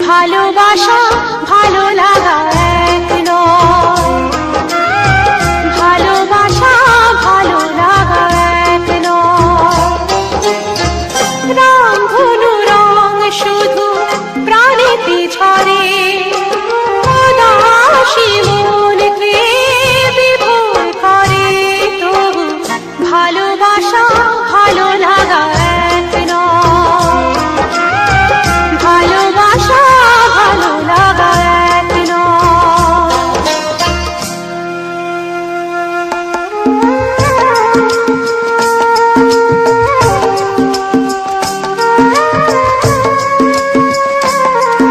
ভালোবাসা ভালো লাগা এক নয়, ভালোবাসা ভালো লাগা এক নয়। রামধনু রং শুধু প্রাণেতে ঝরে,